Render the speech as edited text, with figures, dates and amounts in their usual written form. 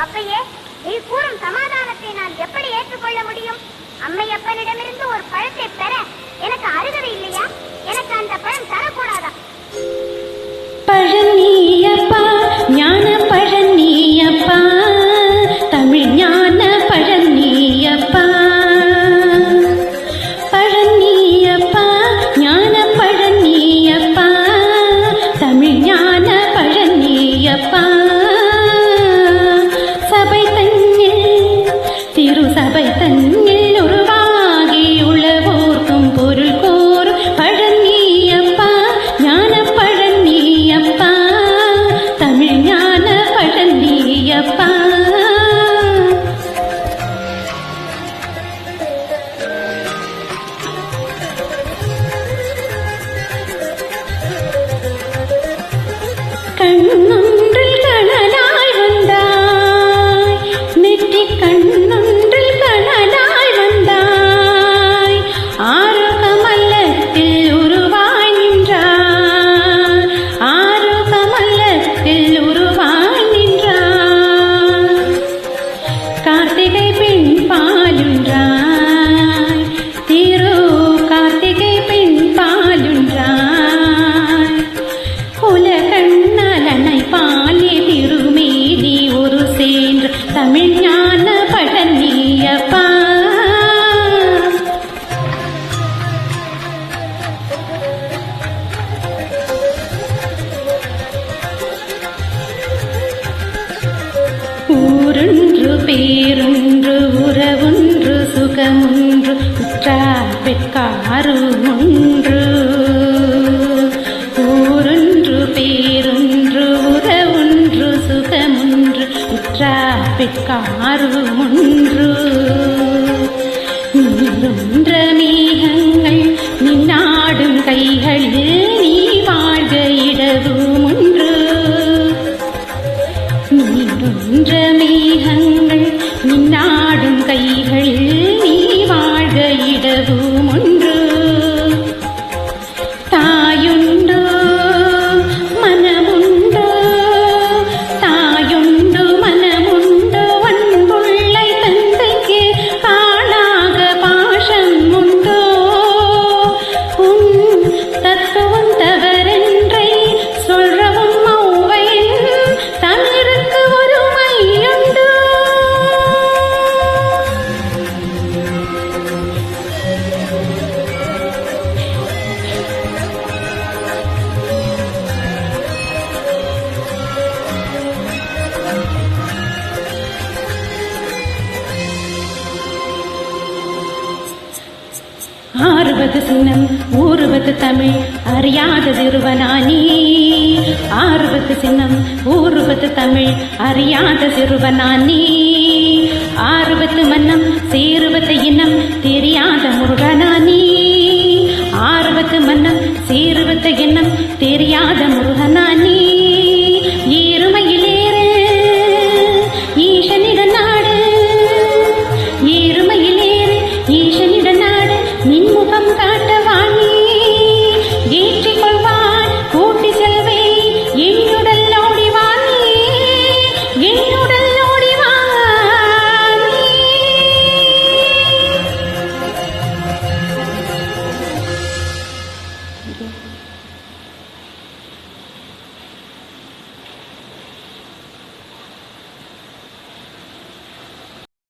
அப்பையே, நீ கூறும் சமாதானத்தை நான் எப்படி ஏற்றுக்கொள்ள முடியும்? அம்மையப்பனிடமிருந்து ஒரு பழத்தை பெற எனக்கு அருகதை இல்லையா? எனக்கு அந்த பழம் தரக்கூடாதா? பழனியப்பா, ஞான பழனியப்பா, தமிழ் ஞான பழனியப்பா. பழனியப்பா, ஞான பழனியப்பா, தமிழ் ஞான பழனியப்பா. சபை தன்னில், திரு சபை தன்னில் உருவாகி உளவோர்க்கும் பொருள் கோரும் பழனியப்பா, ஞான பழனியப்பா, தமிழ் ஞான பழனியப்பா. கண்ணொன்றில் கனலாய் வந்தாய், நெற்றிக் கண்ணொன்றில் கனலாய் வந்தாய், ஆறு கமலத்தில் உருவாய் நின்றாய், ஆறு கமலத்தில் உருவாய் நின்றாய். கார்த்திகை பெண் பாலுன்றாய், திரு கார்த்திகை பெண் பாலுன்றாய். உலகண்ணலனை பாலே திருமேனி ஒரு சேன்று தமிழ் ஞான பழனியப்பா. ஊரொன்று பேரொன்று உறவொன்று சுகமொன்று உற்றார் பெற்காரு ஒன்று. ஊரொன்று பேரொன்று உறவொன்று சுகமொன்று உற்றார் பெற்காரு ஒன்று. நீருன்ற மேகங்கள் நின்னாடும் கைகளில் நீ வாழ்க இடவும் ஒன்று. நீருன்ற மேகங்கள் நின்னாடும் கைகளில் நீ வாழ்க இடவும் ஒன்று. தாயுண்டோ மனமுண்டோ, தாயுண்டு மனமுண்டோ, அன்புள்ளை தந்தைக்கு காணாக பாசம் உண்டோ. உன் தத்துவம் தவறென்றை சொல்றவும் மௌவையின் தமிழுக்கு ஒரு மையுண்டோ. ஆறுவது சின்னம் ஊறுவது தமிழ் அறியாத சிறுவனானி. ஆறுவது சின்னம் ஊறுவது தமிழ் அறியாத சிறுவனானி. ஆறுவது மன்னம் சேருவது இனம் தெரியாத முருகனானி. ஆறுவது மன்னம் சேருவது இனம் தெரியாத முருகனானி.